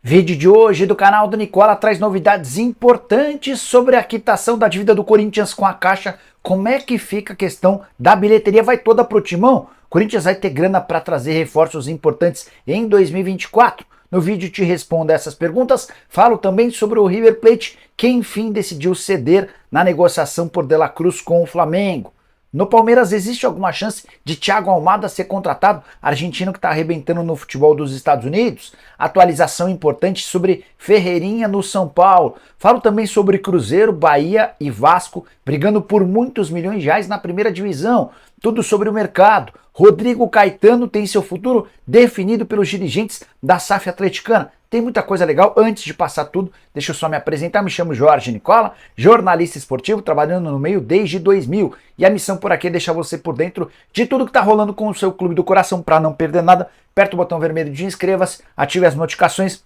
Vídeo de hoje do canal do Nicola traz novidades importantes sobre a quitação da dívida do Corinthians com a Caixa. Como é que fica a questão da bilheteria? Vai toda pro Timão? O Corinthians vai ter grana para trazer reforços importantes em 2024? No vídeo te respondo essas perguntas. Falo também sobre o River Plate, que enfim decidiu ceder na negociação por De La Cruz com o Flamengo. No Palmeiras existe alguma chance de Thiago Almada ser contratado, argentino que está arrebentando no futebol dos Estados Unidos? Atualização importante sobre Ferreirinha no São Paulo. Falo também sobre Cruzeiro, Bahia e Vasco brigando por muitos milhões de reais na primeira divisão. Tudo sobre o mercado. Rodrigo Caetano tem seu futuro definido pelos dirigentes da SAF atleticana. Tem muita coisa legal. Antes de passar tudo, deixa eu só me apresentar. Me chamo Jorge Nicola, jornalista esportivo, trabalhando no meio desde 2000. E a missão por aqui é deixar você por dentro de tudo que está rolando com o seu clube do coração. Para não perder nada, aperta o botão vermelho de inscreva-se, ative as notificações,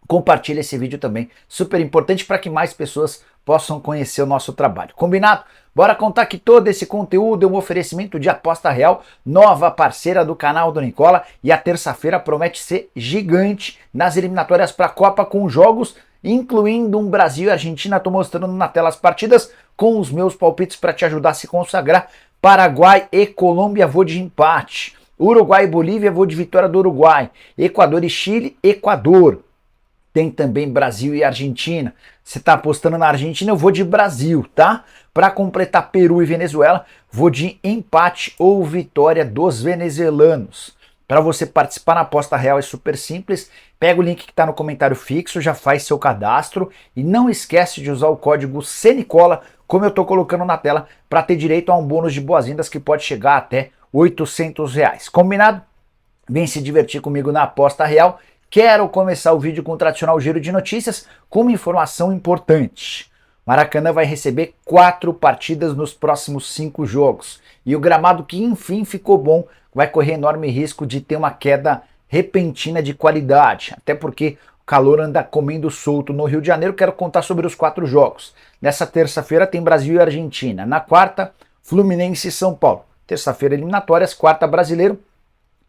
compartilhe esse vídeo também. Super importante para que mais pessoas possam conhecer o nosso trabalho. Combinado? Bora contar que todo esse conteúdo é um oferecimento de Aposta Real, nova parceira do canal do Nicola, e a terça-feira promete ser gigante nas eliminatórias para a Copa, com jogos incluindo um Brasil e Argentina. Estou mostrando na tela as partidas com os meus palpites para te ajudar a se consagrar. Paraguai e Colômbia, vou de empate. Uruguai e Bolívia, vou de vitória do Uruguai. Equador e Chile, Equador. Tem também Brasil e Argentina. Você está apostando na Argentina, eu vou de Brasil, tá? Para completar Peru e Venezuela, vou de empate ou vitória dos venezuelanos. Para você participar na Aposta Real é super simples. Pega o link que está no comentário fixo, já faz seu cadastro e não esquece de usar o código CNICOLA, como eu estou colocando na tela, para ter direito a um bônus de boas-vindas que pode chegar até R$800. Combinado? Vem se divertir comigo na Aposta Real. Quero começar o vídeo com o tradicional giro de notícias com uma informação importante. Maracanã vai receber 4 partidas nos próximos 5 jogos. E o gramado, que enfim ficou bom, vai correr enorme risco de ter uma queda repentina de qualidade. Até porque o calor anda comendo solto no Rio de Janeiro. Quero contar sobre os 4 jogos. Nessa terça-feira tem Brasil e Argentina. Na quarta, Fluminense e São Paulo. Terça-feira, eliminatórias. Quarta, Brasileiro.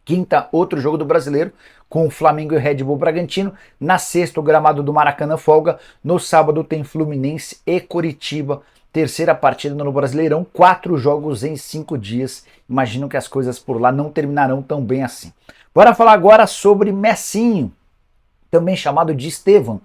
Quinta, outro jogo do Brasileiro, com o Flamengo e o Red Bull Bragantino. Na sexta, o gramado do Maracanã folga. No sábado tem Fluminense e Coritiba. Terceira partida no Brasileirão. 4 jogos em 5 dias. Imagino que as coisas por lá não terminarão tão bem assim. Bora falar agora sobre Messinho, também chamado de Estevão.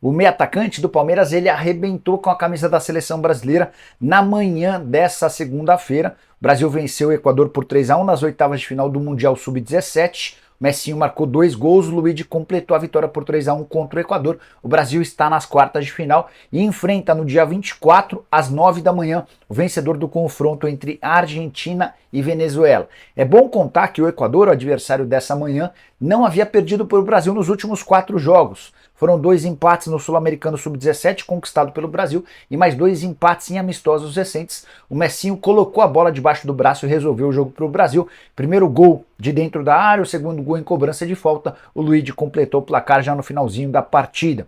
O meio atacante do Palmeiras, ele arrebentou com a camisa da seleção brasileira na manhã dessa segunda-feira. O Brasil venceu o Equador por 3-1 nas oitavas de final do Mundial Sub-17. O Messinho marcou 2 gols, o Luigi completou a vitória por 3-1 contra o Equador. O Brasil está nas quartas de final e enfrenta no dia 24, às 9 da manhã, o vencedor do confronto entre Argentina e Venezuela. É bom contar que o Equador, o adversário dessa manhã, não havia perdido para o Brasil nos últimos 4 jogos. Foram 2 empates no Sul-Americano Sub-17, conquistado pelo Brasil, e mais 2 empates em amistosos recentes. O Messinho colocou a bola debaixo do braço e resolveu o jogo para o Brasil. Primeiro gol de dentro da área, o segundo gol em cobrança de falta. O Luigi completou o placar já no finalzinho da partida.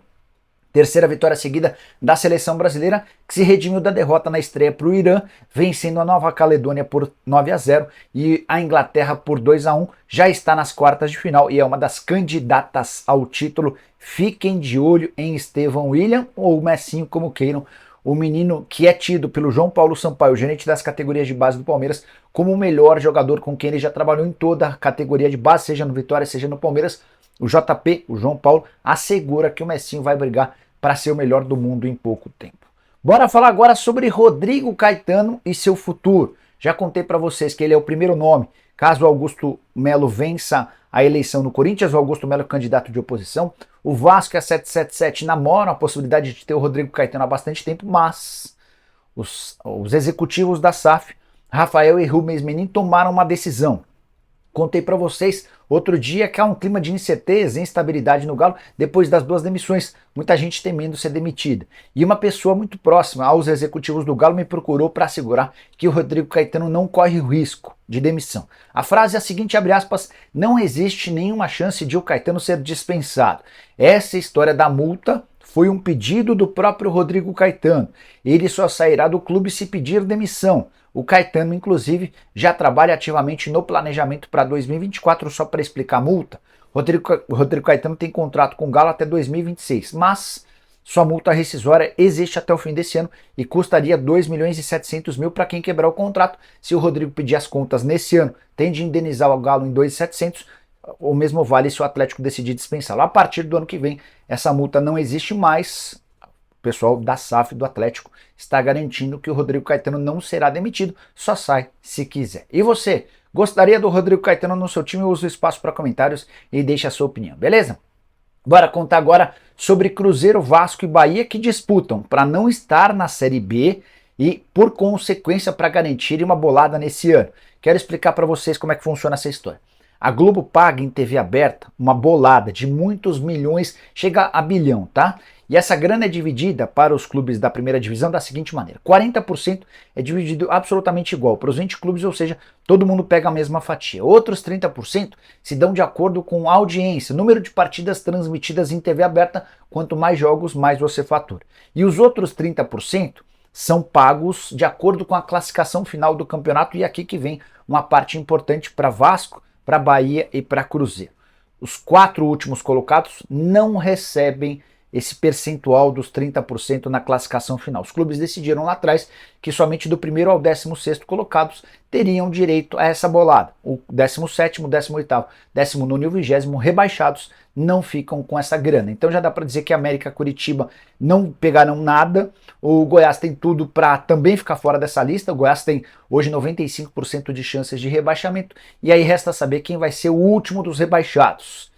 Terceira vitória seguida da seleção brasileira, que se redimiu da derrota na estreia para o Irã, vencendo a Nova Caledônia por 9-0 e a Inglaterra por 2-1. Já está nas quartas de final e é uma das candidatas ao título. Fiquem de olho em Estevão William, ou Messinho, como queiram, o menino que é tido pelo João Paulo Sampaio, gerente das categorias de base do Palmeiras, como o melhor jogador com quem ele já trabalhou em toda a categoria de base, seja no Vitória, seja no Palmeiras. O JP, o João Paulo, assegura que o Messinho vai brigar para ser o melhor do mundo em pouco tempo. Bora falar agora sobre Rodrigo Caetano e seu futuro. Já contei para vocês que ele é o primeiro nome, caso o Augusto Melo vença a eleição no Corinthians. O Augusto Melo é candidato de oposição. O Vasco e a 777 namoram a possibilidade de ter o Rodrigo Caetano há bastante tempo, mas os executivos da SAF, Rafael e Rubens Menin, tomaram uma decisão. Contei para vocês outro dia que há um clima de incerteza e instabilidade no Galo depois das 2 demissões, muita gente temendo ser demitida. E uma pessoa muito próxima aos executivos do Galo me procurou para assegurar que o Rodrigo Caetano não corre risco de demissão. A frase é a seguinte, abre aspas: não existe nenhuma chance de o Caetano ser dispensado. Essa história da multa foi um pedido do próprio Rodrigo Caetano. Ele só sairá do clube se pedir demissão. O Caetano, inclusive, já trabalha ativamente no planejamento para 2024, só para explicar a multa. Rodrigo Caetano tem contrato com o Galo até 2026, mas sua multa rescisória existe até o fim desse ano e custaria 2 milhões e 700 mil para quem quebrar o contrato. Se o Rodrigo pedir as contas nesse ano, tem de indenizar o Galo em 2.700, o mesmo vale se o Atlético decidir dispensá-lo. A partir do ano que vem, essa multa não existe mais. O pessoal da SAF do Atlético está garantindo que o Rodrigo Caetano não será demitido, só sai se quiser. E você, gostaria do Rodrigo Caetano no seu time? Usa o espaço para comentários e deixe a sua opinião, beleza? Bora contar agora sobre Cruzeiro, Vasco e Bahia que disputam para não estar na Série B e, por consequência, para garantir uma bolada nesse ano. Quero explicar para vocês como é que funciona essa história. A Globo paga em TV aberta uma bolada de muitos milhões, chega a bilhão, tá? E essa grana é dividida para os clubes da primeira divisão da seguinte maneira: 40% é dividido absolutamente igual para os 20 clubes, ou seja, todo mundo pega a mesma fatia. Outros 30% se dão de acordo com a audiência, número de partidas transmitidas em TV aberta. Quanto mais jogos, mais você fatura. E os outros 30% são pagos de acordo com a classificação final do campeonato, e aqui que vem uma parte importante para Vasco, para Bahia e para Cruzeiro. Os 4 últimos colocados não recebem esse percentual dos 30% na classificação final. Os clubes decidiram lá atrás que somente do primeiro ao 16º colocados teriam direito a essa bolada. O 17º, 18º, 19º e o 20º rebaixados não ficam com essa grana. Então já dá para dizer que América e Curitiba não pegaram nada. O Goiás tem tudo para também ficar fora dessa lista. O Goiás tem hoje 95% de chances de rebaixamento. E aí resta saber quem vai ser o último dos rebaixados.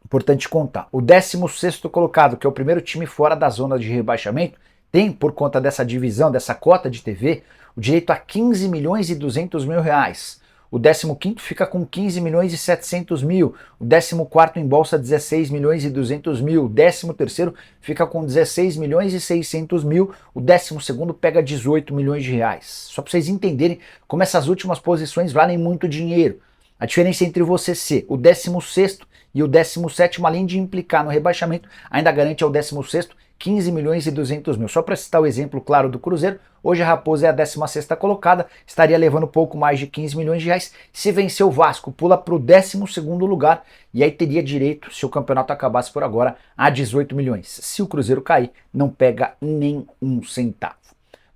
Importante contar, o 16º colocado, que é o primeiro time fora da zona de rebaixamento, tem, por conta dessa divisão, dessa cota de TV, o direito a 15 milhões e 200 mil reais. O 15º fica com 15 milhões e 700 mil. O 14º embolsa 16 milhões e 200 mil. O 13º fica com 16 milhões e 600 mil. O 12º pega 18 milhões de reais. Só para vocês entenderem como essas últimas posições valem muito dinheiro. A diferença entre você ser o 16º e o 17º, além de implicar no rebaixamento, ainda garante ao 16º 15 milhões e 200 mil. Só para citar o exemplo claro do Cruzeiro, hoje a Raposa é a 16ª colocada, estaria levando pouco mais de 15 milhões de reais. Se vencer o Vasco, pula para o 12º lugar e aí teria direito, se o campeonato acabasse por agora, a 18 milhões. Se o Cruzeiro cair, não pega nem um centavo.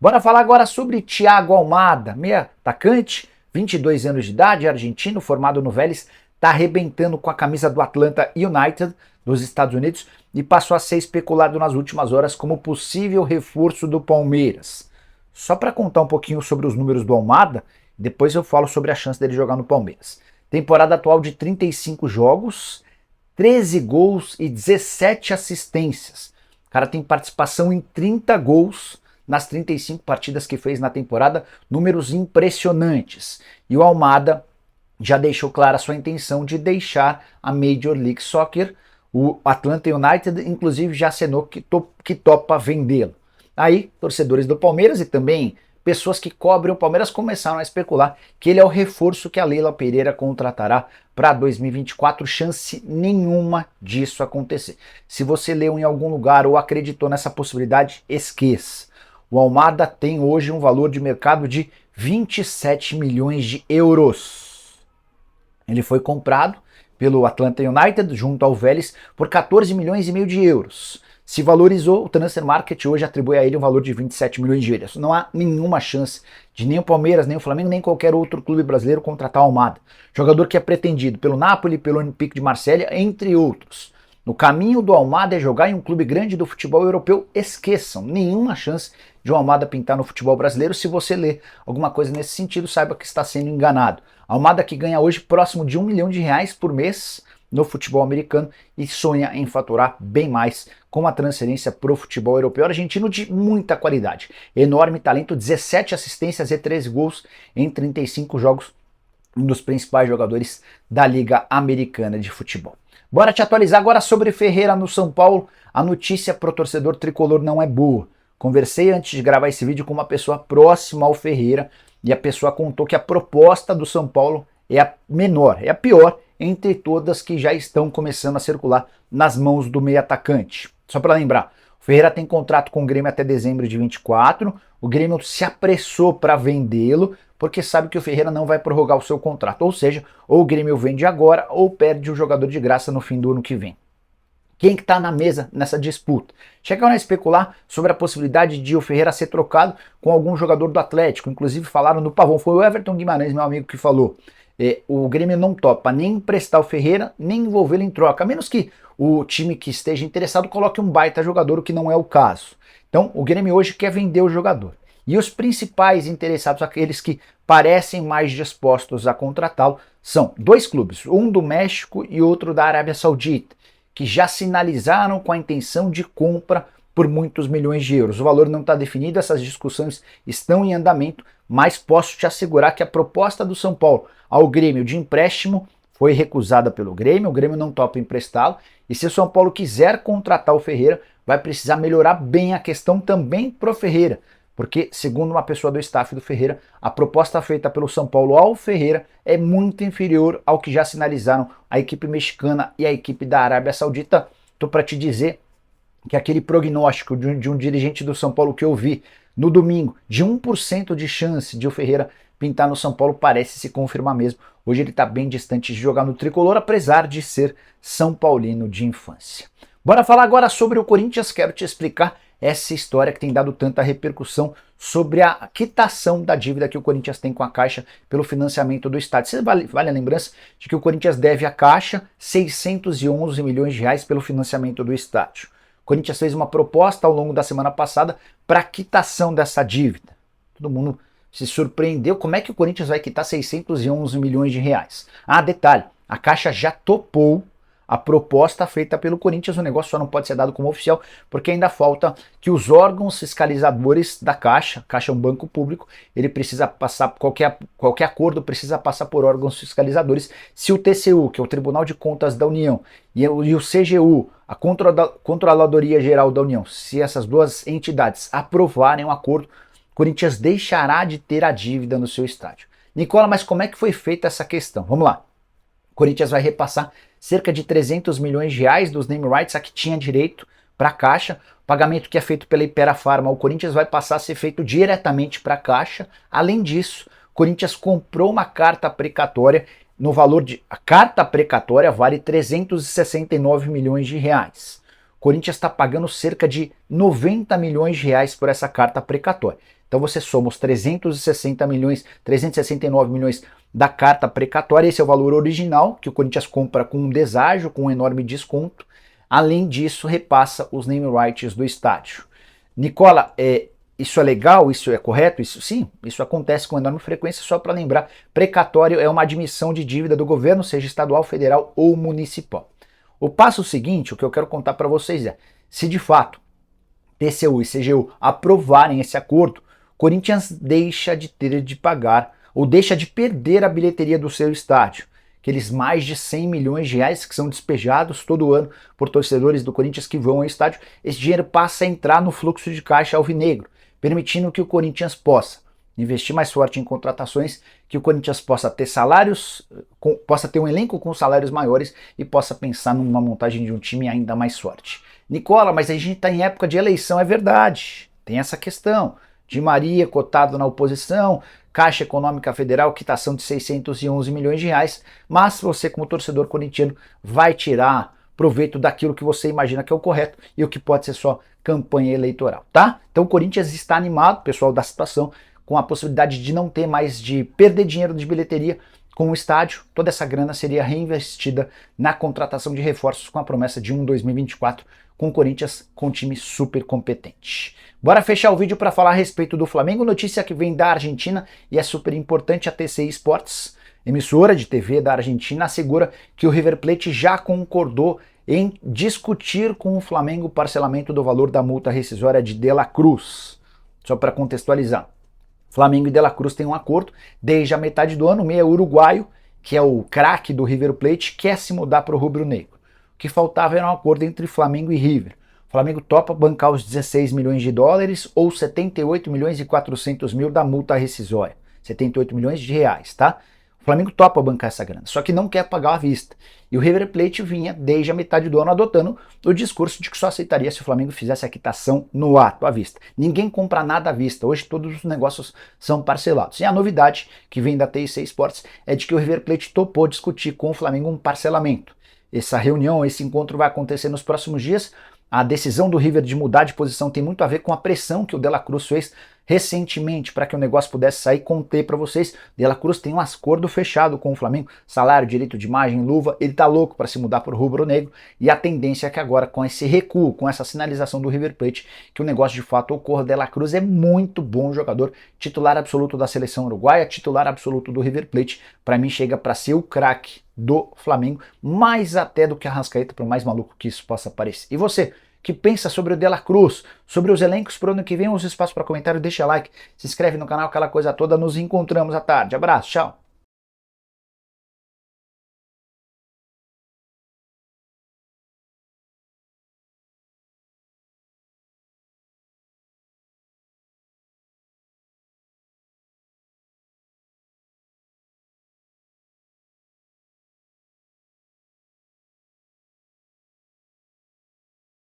Bora falar agora sobre Thiago Almada, meia atacante, 22 anos de idade, argentino, formado no Vélez, está arrebentando com a camisa do Atlanta United dos Estados Unidos e passou a ser especulado nas últimas horas como possível reforço do Palmeiras. Só para contar um pouquinho sobre os números do Almada, depois eu falo sobre a chance dele jogar no Palmeiras. Temporada atual de 35 jogos, 13 gols e 17 assistências. O cara tem participação em 30 gols nas 35 partidas que fez na temporada, números impressionantes. E o Almada já deixou clara a sua intenção de deixar a Major League Soccer. O Atlanta United, inclusive, já acenou que topa vendê-lo. Aí, torcedores do Palmeiras e também pessoas que cobrem o Palmeiras começaram a especular que ele é o reforço que a Leila Pereira contratará para 2024. Chance nenhuma disso acontecer. Se você leu em algum lugar ou acreditou nessa possibilidade, esqueça. O Almada tem hoje um valor de mercado de 27 milhões de euros. Ele foi comprado pelo Atlanta United junto ao Vélez por 14 milhões e meio de euros. Se valorizou, o Transfer Market hoje atribui a ele um valor de 27 milhões de euros. Não há nenhuma chance de nem o Palmeiras, nem o Flamengo, nem qualquer outro clube brasileiro contratar o Almada. Jogador que é pretendido pelo Napoli, pelo Olympique de Marselha, entre outros. No caminho do Almada é jogar em um clube grande do futebol europeu. Esqueçam, nenhuma chance de o Almada pintar no futebol brasileiro. Se você ler alguma coisa nesse sentido, saiba que está sendo enganado. Almada que ganha hoje próximo de R$1 milhão por mês no futebol americano e sonha em faturar bem mais com a transferência para o futebol europeu. Argentino de muita qualidade, enorme talento, 17 assistências e 13 gols em 35 jogos, um dos principais jogadores da Liga Americana de Futebol. Bora te atualizar agora sobre Ferreira no São Paulo. A notícia para o torcedor tricolor não é boa. Conversei antes de gravar esse vídeo com uma pessoa próxima ao Ferreira e a pessoa contou que a proposta do São Paulo é a menor, é a pior entre todas que já estão começando a circular nas mãos do meio atacante. Só para lembrar, O Ferreira tem contrato com o Grêmio até dezembro de 24, o Grêmio se apressou para vendê-lo, porque sabe que o Ferreira não vai prorrogar o seu contrato, ou seja, ou o Grêmio vende agora ou perde o jogador de graça no fim do ano que vem. Quem que está na mesa nessa disputa? Chegaram a especular sobre a possibilidade de o Ferreira ser trocado com algum jogador do Atlético, inclusive falaram do Pavão, foi o Everton Guimarães, meu amigo, que falou. O Grêmio não topa nem emprestar o Ferreira, nem envolvê-lo em troca, a menos que o time que esteja interessado coloque um baita jogador, o que não é o caso. Então, o Grêmio hoje quer vender o jogador. E os principais interessados, aqueles que parecem mais dispostos a contratá-lo, são dois clubes, um do México e outro da Arábia Saudita, que já sinalizaram com a intenção de compra por muitos milhões de euros. O valor não está definido, essas discussões estão em andamento, mas posso te assegurar que a proposta do São Paulo ao Grêmio de empréstimo foi recusada pelo Grêmio, o Grêmio não topa emprestá-lo, e se o São Paulo quiser contratar o Ferreira, vai precisar melhorar bem a questão também pro Ferreira, porque, segundo uma pessoa do staff do Ferreira, a proposta feita pelo São Paulo ao Ferreira é muito inferior ao que já sinalizaram a equipe mexicana e a equipe da Arábia Saudita. Estou para te dizer que aquele prognóstico de um dirigente do São Paulo que eu vi no domingo, de 1% de chance de o Ferreira pintar no São Paulo, parece se confirmar mesmo. Hoje ele está bem distante de jogar no tricolor, apesar de ser São Paulino de infância. Bora falar agora sobre o Corinthians, quero te explicar essa história que tem dado tanta repercussão sobre a quitação da dívida que o Corinthians tem com a Caixa pelo financiamento do estádio. Vale a lembrança de que o Corinthians deve à Caixa 611 milhões de reais pelo financiamento do estádio. O Corinthians fez uma proposta ao longo da semana passada para a quitação dessa dívida. Todo mundo se surpreendeu. Como é que o Corinthians vai quitar 611 milhões de reais? Ah, detalhe, a Caixa já topou a proposta feita pelo Corinthians, o negócio só não pode ser dado como oficial, porque ainda falta que os órgãos fiscalizadores da Caixa é um banco público, ele precisa passar, qualquer acordo precisa passar por órgãos fiscalizadores. Se o TCU, que é o Tribunal de Contas da União, e o CGU, a Controladoria Geral da União, se essas duas entidades aprovarem um acordo, o Corinthians deixará de ter a dívida no seu estádio. Nicola, mas como é que foi feita essa questão? Vamos lá. O Corinthians vai repassar cerca de 300 milhões de reais dos name rights a que tinha direito para a Caixa. O pagamento que é feito pela Hypera Pharma, o Corinthians vai passar a ser feito diretamente para a Caixa. Além disso, o Corinthians comprou uma carta precatória no valor de... A carta precatória vale 369 milhões de reais. O Corinthians está pagando cerca de 90 milhões de reais por essa carta precatória. Então você soma os 369 milhões da carta precatória, esse é o valor original que o Corinthians compra com um deságio, com um enorme desconto. Além disso, repassa os name rights do estádio. Nicola, isso é legal? Isso é correto? Sim, isso acontece com enorme frequência, só para lembrar, precatório é uma admissão de dívida do governo, seja estadual, federal ou municipal. O passo seguinte, o que eu quero contar para vocês é, se de fato TCU e CGU aprovarem esse acordo, Corinthians deixa de ter de pagar ou deixa de perder a bilheteria do seu estádio. Aqueles mais de 100 milhões de reais que são despejados todo ano por torcedores do Corinthians que vão ao estádio, esse dinheiro passa a entrar no fluxo de caixa alvinegro, permitindo que o Corinthians possa investir mais forte em contratações, que o Corinthians possa ter salários, possa ter um elenco com salários maiores e possa pensar numa montagem de um time ainda mais forte. Nicola, mas a gente está em época de eleição, é verdade, tem essa questão. Di Maria cotado na oposição, Caixa Econômica Federal, quitação de 611 milhões de reais, mas você como torcedor corintiano vai tirar proveito daquilo que você imagina que é o correto e o que pode ser só campanha eleitoral, tá? Então o Corinthians está animado, pessoal da situação, com a possibilidade de não ter mais de perder dinheiro de bilheteria com o estádio. Toda essa grana seria reinvestida na contratação de reforços com a promessa de 2024 com o Corinthians com um time super competente. Bora fechar o vídeo para falar a respeito do Flamengo, notícia que vem da Argentina e é super importante. A TCI Sports, emissora de TV da Argentina, assegura que o River Plate já concordou em discutir com o Flamengo o parcelamento do valor da multa rescisória de De La Cruz. Só para contextualizar, Flamengo e De La Cruz têm um acordo desde a metade do ano. O meia uruguaio, que é o craque do River Plate, quer se mudar para o rubro-negro. O que faltava era um acordo entre Flamengo e River. O Flamengo topa bancar os 16 milhões de dólares ou 78 milhões e 400 mil da multa rescisória. 78 milhões de reais, tá? O Flamengo topa bancar essa grana, só que não quer pagar à vista. E o River Plate vinha, desde a metade do ano, adotando o discurso de que só aceitaria se o Flamengo fizesse a quitação no ato, à vista. Ninguém compra nada à vista, hoje todos os negócios são parcelados. E a novidade que vem da TIC Sports é de que o River Plate topou discutir com o Flamengo um parcelamento. Essa reunião, esse encontro vai acontecer nos próximos dias. A decisão do River de mudar de posição tem muito a ver com a pressão que o De La Cruz fez recentemente para que o negócio pudesse sair. Contei para vocês, De La Cruz tem um acordo fechado com o Flamengo, salário, direito de imagem, luva, ele tá louco para se mudar para o rubro-negro, e a tendência é que agora, com esse recuo, com essa sinalização do River Plate, que o negócio de fato ocorra. De La Cruz é muito bom jogador, titular absoluto da seleção uruguaia, titular absoluto do River Plate, para mim chega para ser o craque do Flamengo, mais até do que a Arrascaeta, por mais maluco que isso possa parecer. E você, que pensa sobre o De La Cruz, sobre os elencos para o ano que vem, os espaços para comentário, deixa like, se inscreve no canal, aquela coisa toda, nos encontramos à tarde. Abraço, tchau!